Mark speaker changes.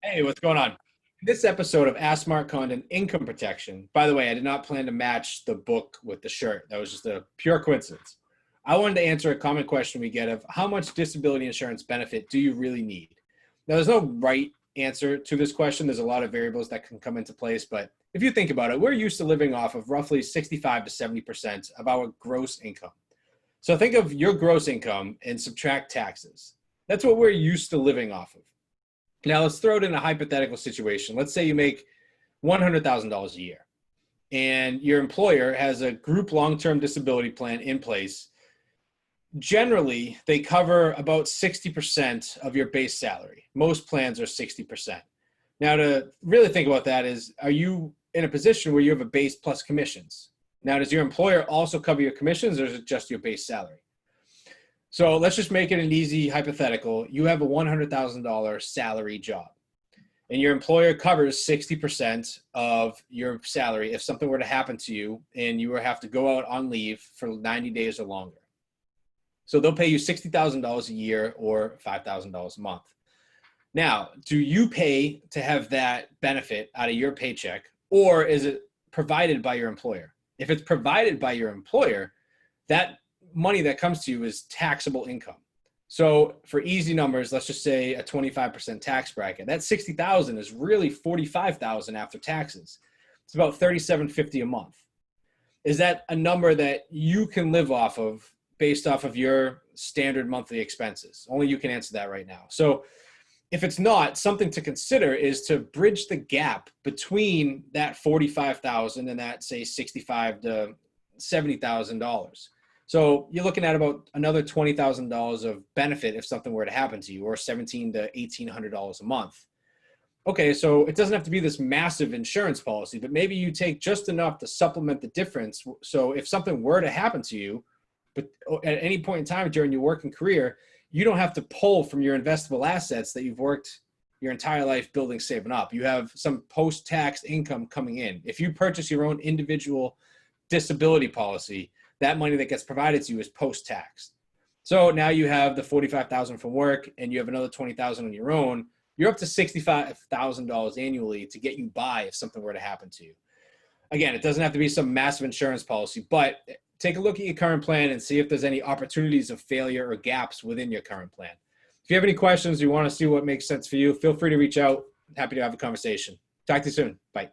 Speaker 1: Hey, what's going on? This episode of Ask MarkCondon Income Protection. By the way, I did not plan to match the book with the shirt. That was just a pure coincidence. I wanted to answer a common question we get of how much disability insurance benefit do you really need? Now, there's no right answer to this question. There's a lot of variables that can come into place, but if you think about it, we're used to living off of roughly 65 to 70% of our gross income. So think of your gross income and subtract taxes. That's what we're used to living off of. Now let's throw it in a hypothetical situation. Let's say you make $100,000 a year and your employer has a group long-term disability plan in place. Generally, they cover about 60% of your base salary. Most plans are 60%. Now to really think about that is, are you in a position where you have a base plus commissions? Now, does your employer also cover your commissions or is it just your base salary? So let's just make it an easy hypothetical. You have a $100,000 salary job and your employer covers 60% of your salary if something were to happen to you and you were have to go out on leave for 90 days or longer. So they'll pay you $60,000 a year or $5,000 a month. Now, do you pay to have that benefit out of your paycheck or is it provided by your employer? If it's provided by your employer, that money that comes to you is taxable income. So for easy numbers, let's just say a 25% tax bracket. That 60,000 is really 45,000 after taxes. It's about 37.50 a month. Is that a number that you can live off of based off of your standard monthly expenses? Only you can answer that right now. So if it's not, something to consider is to bridge the gap between that 45,000 and that say 65 to $70,000. So you're looking at about another $20,000 of benefit if something were to happen to you, or $1,700 to $1,800 a month. Okay, so it doesn't have to be this massive insurance policy, but maybe you take just enough to supplement the difference. So if something were to happen to you, but at any point in time during your working career, you don't have to pull from your investable assets that you've worked your entire life building, saving up. You have some post-tax income coming in. If you purchase your own individual disability policy, that money that gets provided to you is post-tax. So now you have the $45,000 from work and you have another $20,000 on your own. You're up to $65,000 annually to get you by if something were to happen to you. Again, it doesn't have to be some massive insurance policy, but take a look at your current plan and see if there's any opportunities of failure or gaps within your current plan. If you have any questions, you want to see what makes sense for you, feel free to reach out. Happy to have a conversation. Talk to you soon. Bye.